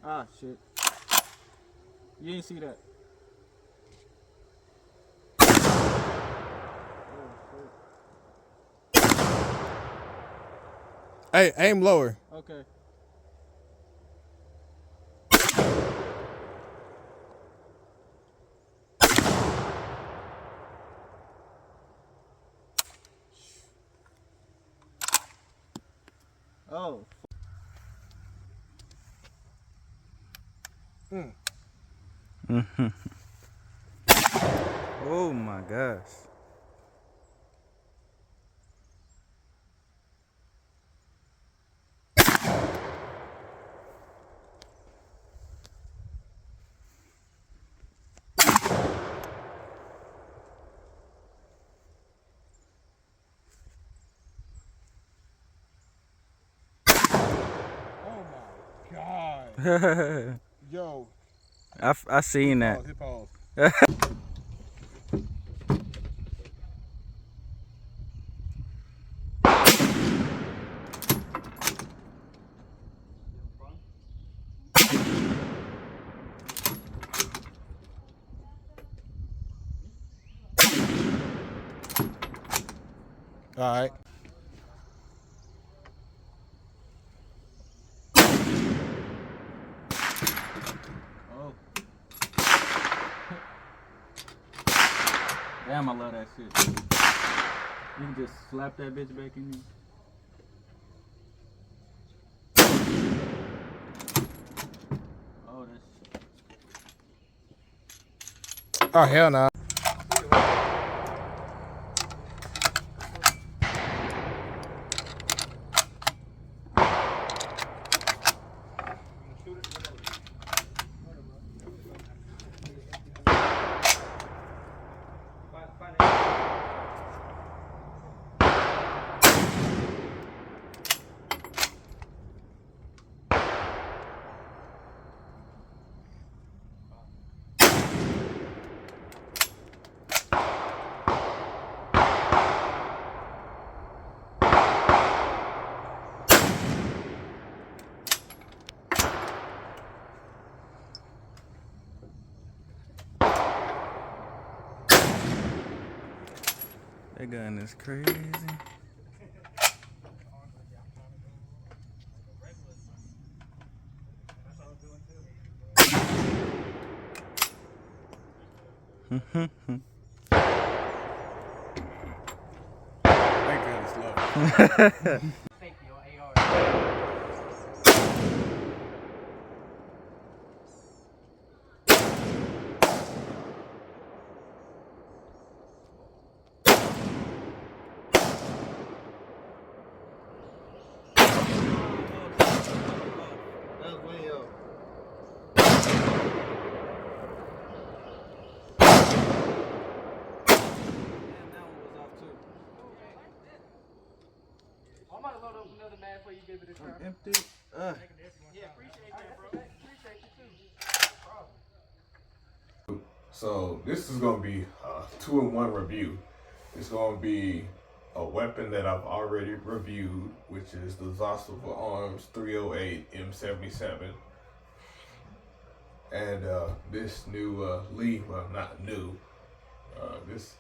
Ah, shit. You ain't see that. Hey, aim lower. Okay. Oh. Oh my gosh. Oh my God. Yo. I seen that. Hit pause. All right. Oh. Damn, I love that shit. You can just slap that bitch back in here. Oh, that's. Oh, hell no. That gun is crazy. That gun is low. That's way up. Damn, that one was off too. I'm about to load up another mag for you give it a try. Empty. Yeah, appreciate that, bro. Appreciate you too. So this is gonna be a 2-in-1 review. It's gonna be a weapon that I've already reviewed, which is the Zastava Arms 308 M77, and this new well, not new, this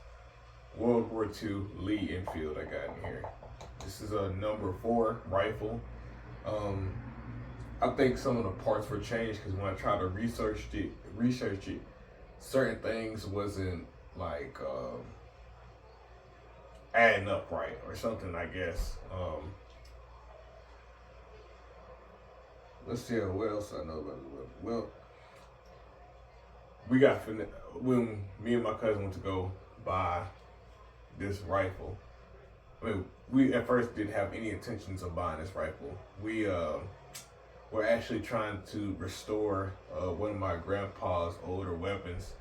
World War II Lee-Enfield I got in here. This is a number 4 rifle. I think some of the parts were changed because when I tried to research it, certain things wasn't like adding up right or something, I guess. Let's see what else I know about it. Well, we got when me and my cousin went to go buy this rifle. I mean, we at first didn't have any intentions of buying this rifle. We were actually trying to restore one of my grandpa's older weapons,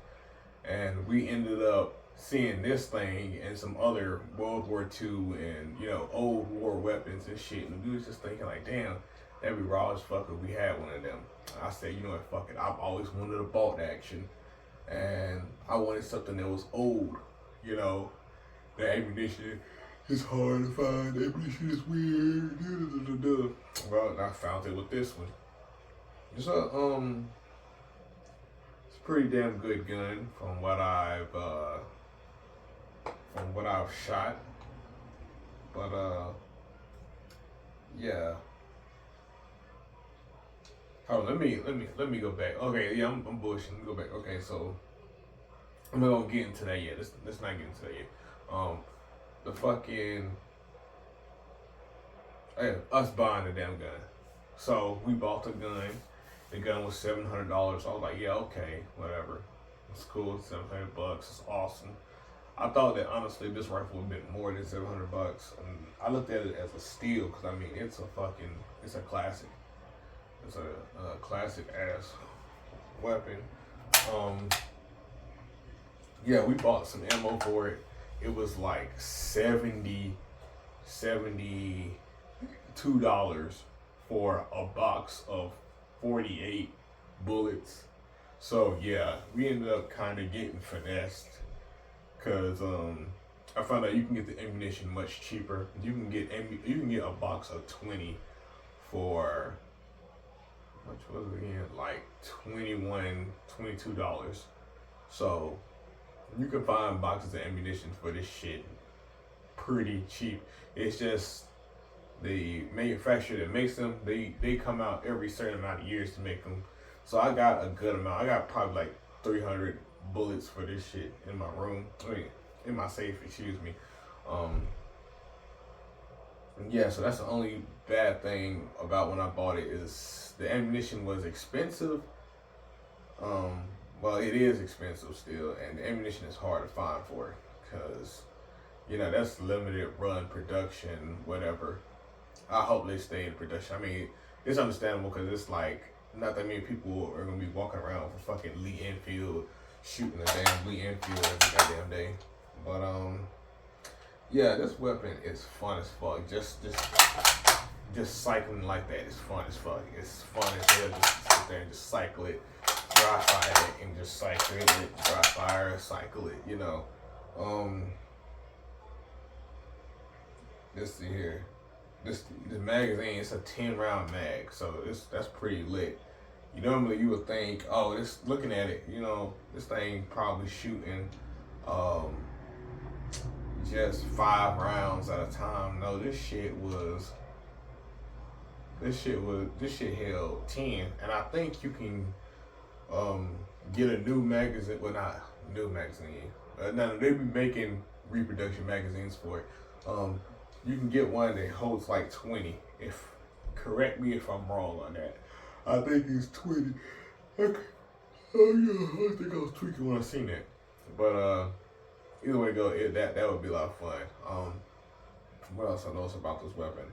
and we ended up seeing this thing and some other World War II and old war weapons and shit, and we was just thinking like, damn, that'd be raw as fuck if we had one of them. I said, you know what, fuck it. I've always wanted a bolt action, and I wanted something that was old. The ammunition is hard to find. The ammunition is weird. Well, I found it with this one. It's a it's a pretty damn good gun from what I've shot. But yeah. Hold on, let me go back. Okay, yeah, I'm bullshitting. Let me go back. Okay, so I'm not gonna get into that yet. Let's not get into that yet. The fucking us buying the damn gun. So we bought the gun. The gun was $700. I was like, yeah, okay, whatever. It's cool. $700. It's awesome. I thought that honestly this rifle would be more than $700. And I looked at it as a steal because I mean it's a classic. It's a classic ass weapon. Yeah, we bought some ammo for it. It was like $72 for a box of 48 bullets. So yeah, we ended up kind of getting finessed because I found out you can get the ammunition much cheaper. You can get a box of 20 for much was it again? Like $22. So you can find boxes of ammunition for this shit pretty cheap. It's just the manufacturer that makes them, they come out every certain amount of years to make them. So I got a good amount. I got probably like 300 bullets for this shit in my room. I mean, in my safe, excuse me. Yeah, so that's the only bad thing about when I bought it is the ammunition was expensive. Well, it is expensive still, and the ammunition is hard to find for it because, you know, that's limited run production, whatever. I hope they stay in production. I mean, it's understandable because it's like not that many people are gonna be walking around for fucking Lee-Enfield shooting a damn Lee-Enfield every goddamn day. But yeah, this weapon is fun as fuck. Just cycling like that is fun as fuck. It's fun as hell just sit there and just cycle it, dry fire it, and just cycle it, dry fire, cycle it, you know. Let's see here. This magazine, it's a 10-round mag, so that's pretty lit. Normally you would think, oh, this looking at it, you know, this thing probably shooting just 5 rounds at a time. No, this shit held 10, and I think you can get a new magazine. Well, not new magazine. Now they be making reproduction magazines for it. You can get one that holds like 20. Correct me if I'm wrong on that. I think it's 20. Okay. Oh yeah, I think I was tweaking when I seen that. But either way it go, that would be a lot of fun. What else I noticed about this weapon?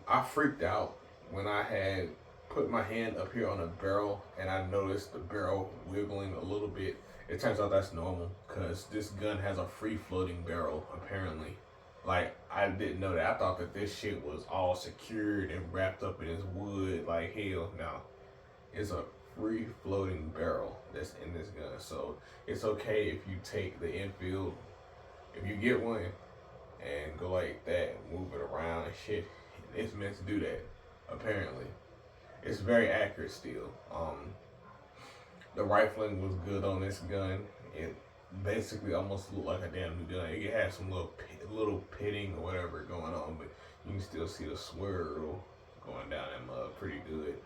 I freaked out when I had put my hand up here on a barrel and I noticed the barrel wiggling a little bit. It turns out that's normal because this gun has a free floating barrel apparently. Like, I didn't know that. I thought that this shit was all secured and wrapped up in this wood. Like, hell no. It's a free floating barrel that's in this gun. So it's okay if you take the Enfield, if you get one and go like that and move it around and shit. It's meant to do that, apparently. It's very accurate still. The rifling was good on this gun. It basically almost looked like a damn new gun. It had some little pitting or whatever going on, but you can still see the swirl going down that mud pretty good.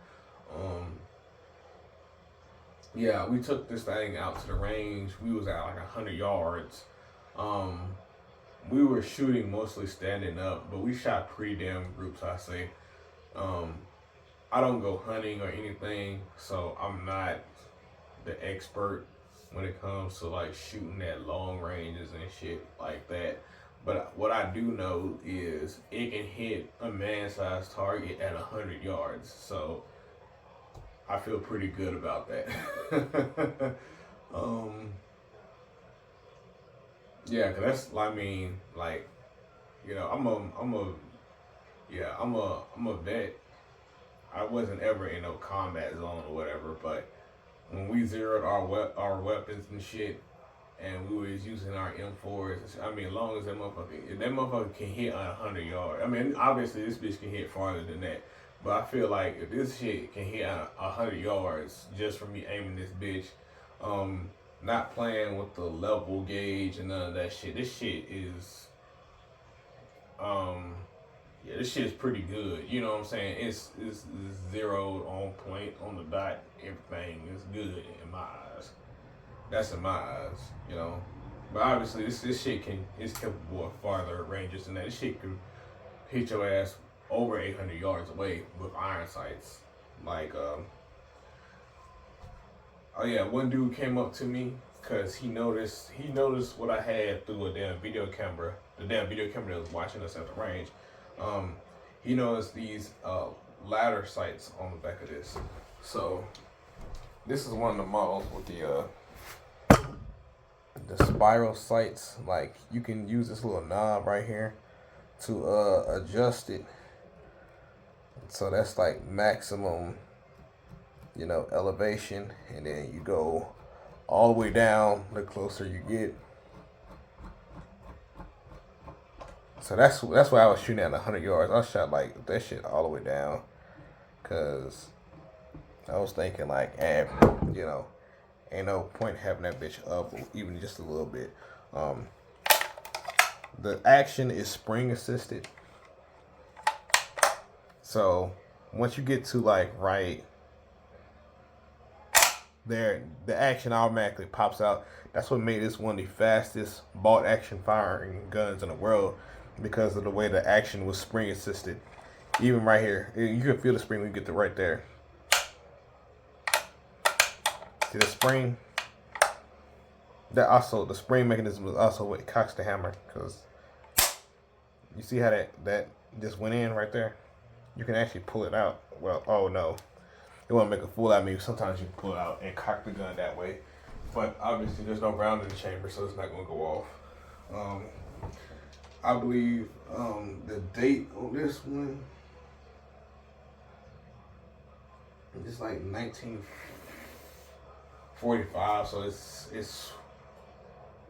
Yeah, we took this thing out to the range. We was at like 100 yards. We were shooting mostly standing up, but we shot pretty damn groups, I say. I don't go hunting or anything, so I'm not the expert when it comes to like shooting at long ranges and shit like that. But what I do know is it can hit a man-sized target at 100 yards. So I feel pretty good about that. Yeah, cause that's, I mean, like, you know, I'm a vet. I wasn't ever in no combat zone or whatever, but when we zeroed our weapons and shit, and we was using our M4s, I mean, as long as that motherfucker can hit 100 yards. I mean, obviously this bitch can hit farther than that, But I feel like if this shit can hit 100 yards just from me aiming this bitch, not playing with the level gauge and none of that shit. This shit is, yeah, this shit is pretty good. You know what I'm saying? It's zeroed on point, on the dot. Everything is good in my eyes. That's in my eyes, you know. But obviously, this shit is capable of farther ranges than that. This shit can hit your ass over 800 yards away with iron sights. Like, oh yeah, one dude came up to me because he noticed what I had through a damn video camera. The damn video camera that was watching us at the range. He noticed these ladder sights on the back of this. So this is one of the models with the spiral sights. Like, you can use this little knob right here to adjust it. So that's like maximum, you know, elevation, and then you go all the way down the closer you get. So that's why I was shooting at 100 yards. I shot like that shit all the way down, cause I was thinking like, you know, ain't no point having that bitch up even just a little bit. The action is spring assisted. So once you get to like right there, the action automatically pops out. That's what made this one of the fastest bolt action firing guns in the world, because of the way the action was spring assisted. Even right here, you can feel the spring when you get to right there. See the spring? That also, the spring mechanism is also what cocks the hammer, because you see how that just went in right there? You can actually pull it out. Well, oh no. You want to make a fool out of me. Sometimes you can pull it out and cock the gun that way. But obviously there's no round in the chamber, so it's not going to go off. I believe the date on this one is like 1945, so it's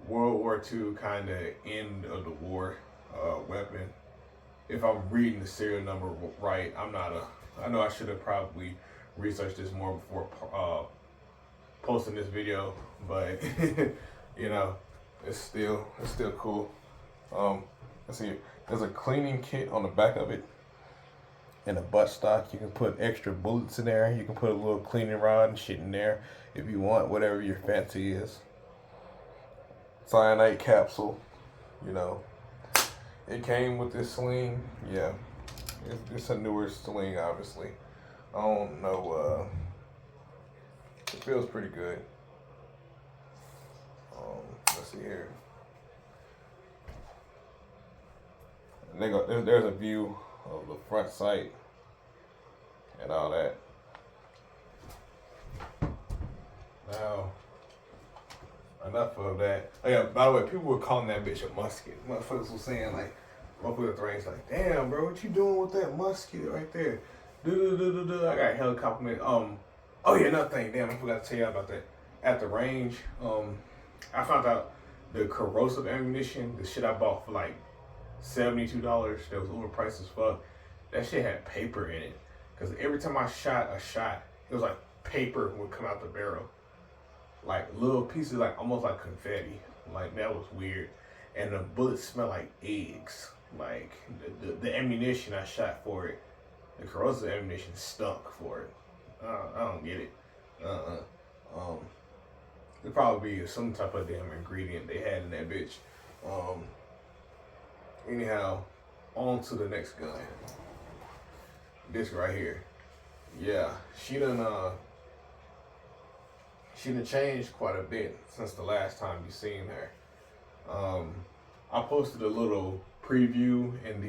World War II kind of end of the war weapon. If I'm reading the serial number right, I know I should have probably researched this more before posting this video, but you know, it's still cool. Let's see, there's a cleaning kit on the back of it and a butt stock. You can put extra bullets in there. You can put a little cleaning rod and shit in there if you want, whatever your fancy is. Cyanide capsule, you know. It came with this sling. Yeah, it's a newer sling, obviously. I don't know, it feels pretty good. Let's see here. There's a view of the front sight and all that. Now, enough of that. Oh yeah, by the way, people were calling that bitch a musket. Motherfuckers were saying like, motherfuckers at the range like, damn bro, what you doing with that musket right there? I got hella compliment. Oh yeah, another thing, damn, I forgot to tell you about that. At the range, I found out the corrosive ammunition, the shit I bought for like $72, that was overpriced as fuck. That shit had paper in it. Cause every time I shot a shot, it was like paper would come out the barrel. Like little pieces, like almost like confetti. Like that was weird. And the bullets smell like eggs. Like the ammunition I shot for it, the corrosive ammunition stunk for it. I don't get it. It'd probably be some type of damn ingredient they had in that bitch. Anyhow, on to the next gun. This right here. Yeah, she done changed quite a bit since the last time you seen her. I posted a little preview in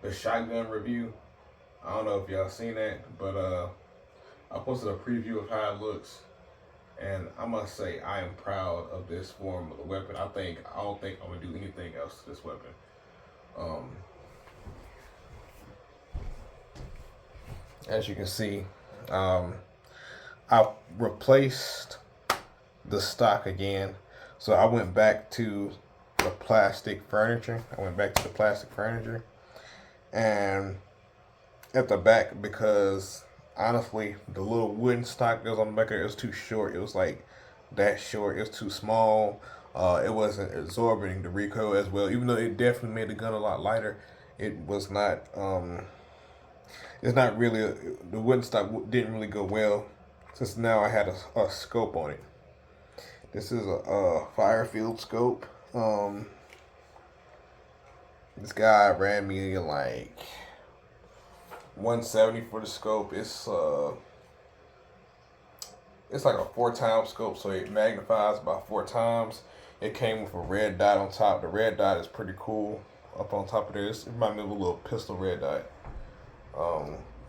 the shotgun review. I don't know if y'all seen that, but I posted a preview of how it looks, and I must say I am proud of this form of the weapon. I don't think I'm gonna do anything else to this weapon. As you can see, I replaced the stock again. So I went back to the plastic furniture. And at the back because honestly, the little wooden stock that was on the back of it was too short. It was like that short. It was too small. It wasn't absorbing the recoil as well. Even though it definitely made the gun a lot lighter, it was not. It's not really the wooden stock didn't really go well. Since now I had a scope on it. This is a Firefield scope. This guy ran me like 170 for the scope. It's like a 4-time scope, so it magnifies by 4 times. It came with a red dot on top. The red dot is pretty cool up on top of this. It reminds me of a little pistol red dot.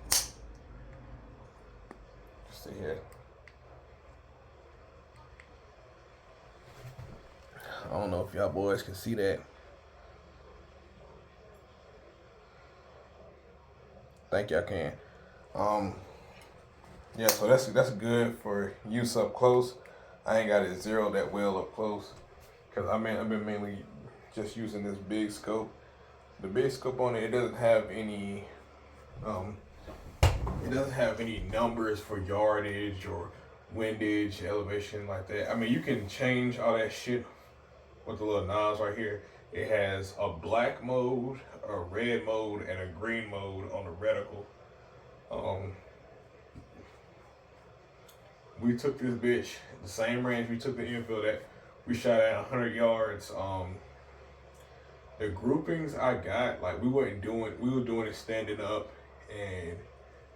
Let's see here. I don't know if y'all boys can see that. Think y'all can. Yeah, so that's good for use up close. I ain't got it zeroed that well up close, cause I've been mainly just using this big scope. The big scope on it, it doesn't have any numbers for yardage or windage, elevation like that. I mean, you can change all that shit with the little knobs right here. It has a black mode, a red mode, and a green mode on the reticle. We took this bitch the same range we took the infield at. We shot at 100 yards. The groupings I got, like we were doing it standing up and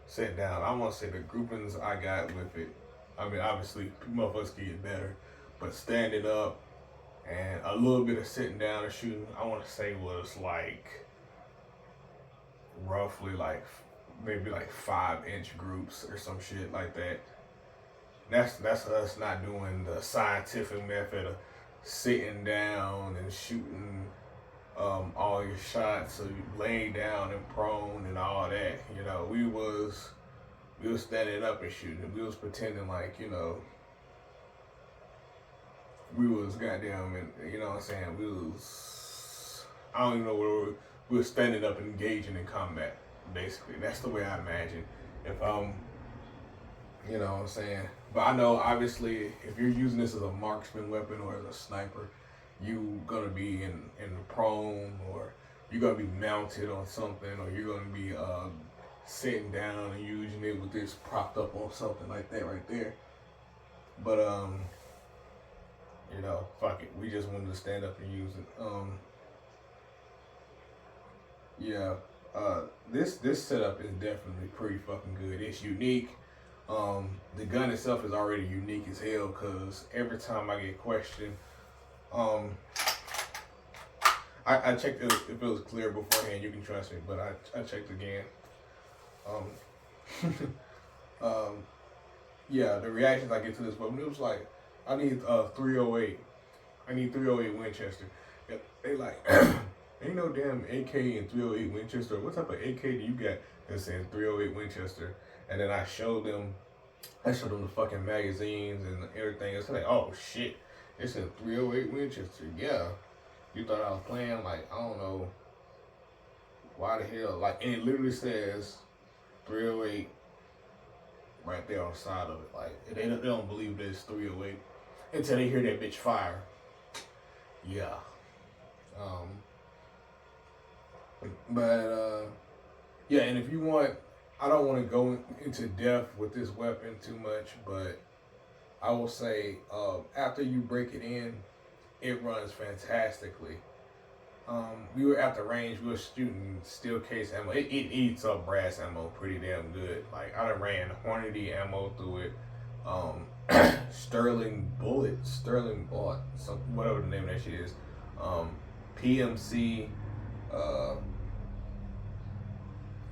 sitting down. I want to say the groupings I got with it. I mean, obviously, motherfuckers can get better, but standing up and a little bit of sitting down and shooting, I want to say was like roughly like maybe like 5-inch groups or some shit like that. That's us not doing the scientific method of sitting down and shooting all your shots, so you laying down and prone and all that. You know, we was standing up and shooting. We was pretending like, you know, we was goddamn, and you know what I'm saying, I don't even know where we were standing up and engaging in combat, basically. That's the way I imagine. If you know what I'm saying? But I know, obviously, if you're using this as a marksman weapon or as a sniper, you gonna be in the prone, or you're gonna be mounted on something, or you're gonna be sitting down and using it with this propped up on something like that right there. But you know, fuck it. We just wanted to stand up and use it. Yeah. This setup is definitely pretty fucking good. It's unique. The gun itself is already unique as hell, because every time I get questioned, I checked if it was clear beforehand. You can trust me, but I checked again. Yeah, the reactions I get to this weapon, it was like, I need 308. I need 308 Winchester. They like, ain't no damn AK and 308 Winchester. What type of AK do you got that says 308 Winchester? And then I showed them the fucking magazines and everything. It's like, oh shit, it's a 308 Winchester. Yeah, you thought I was playing? Like, I don't know why the hell. Like, and it literally says 308 right there on the side of it. Like, they don't believe that it's 308 until they hear that bitch fire. Yeah. Yeah, and if you want, I don't want to go into depth with this weapon too much, but I will say, after you break it in, it runs fantastically. We were at the range, we were shooting steel case ammo. It eats up brass ammo pretty damn good. Like, I done ran Hornady ammo through it. Sterling bullet, some, whatever the name of that shit is. PMC,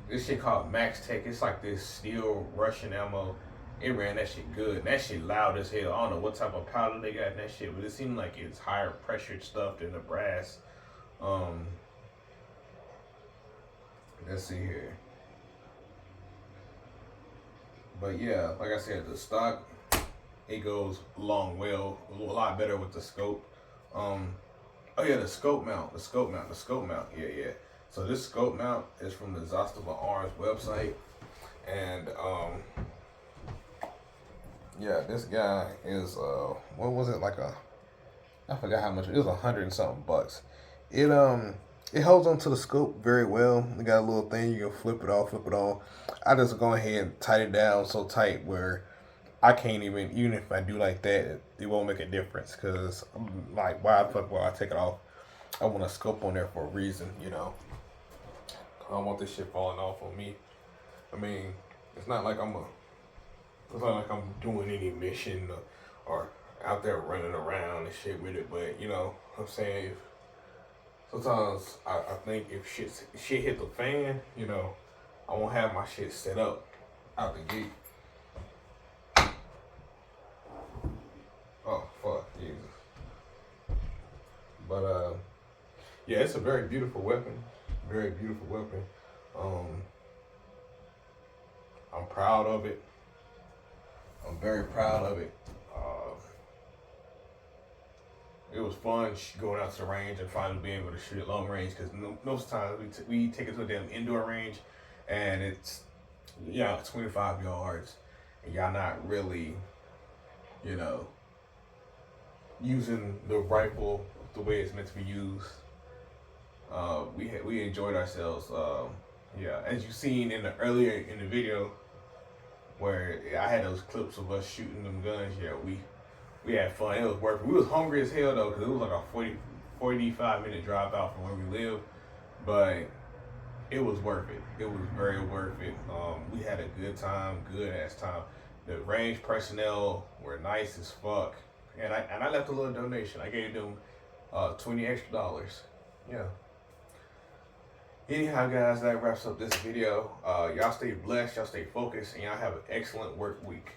this shit called Max Tech. It's like this steel Russian ammo. It ran that shit good. And that shit loud as hell. I don't know what type of powder they got in that shit, but it seemed like it's higher pressured stuff than the brass. Let's see here. But yeah, like I said, the stock, it goes along well, a lot better with the scope. Oh yeah, the scope mount. Yeah. So this scope mount is from the Zastava Arms website, and yeah, this guy is what was it, like I forgot how much it was, $100 and something bucks. It holds onto the scope very well. It got a little thing you can flip it off, flip it on. I just go ahead and tighten it down so tight where I can't even if I do like that, it won't make a difference. Cause I'm like, why the fuck will I take it off? I want a scope on there for a reason, you know. I don't want this shit falling off on me. I mean, it's not like I'm doing any mission or out there running around and shit with it, but you know what I'm saying, sometimes I think if shit hit the fan, you know, I won't have my shit set up out the gate. Oh fuck, Jesus. But yeah, it's a very beautiful weapon. Very beautiful weapon. I'm proud of it. I'm very proud of it. It was fun going out to the range and finally being able to shoot at long range, because most times we take it to a damn indoor range and it's 25 yards and y'all not really, you know, using the rifle the way it's meant to be used. We enjoyed ourselves. Yeah, as you seen earlier in the video where I had those clips of us shooting them guns. Yeah, we had fun. It was worth it. We was hungry as hell though, because it was like a 45-minute drive out from where we live, but it was worth it. It was very worth it. We had a good time, good ass time. The range personnel were nice as fuck, and I left a little donation. I gave them $20 extra. Yeah. Anyhow, guys, that wraps up this video. Y'all stay blessed, y'all stay focused, and y'all have an excellent work week.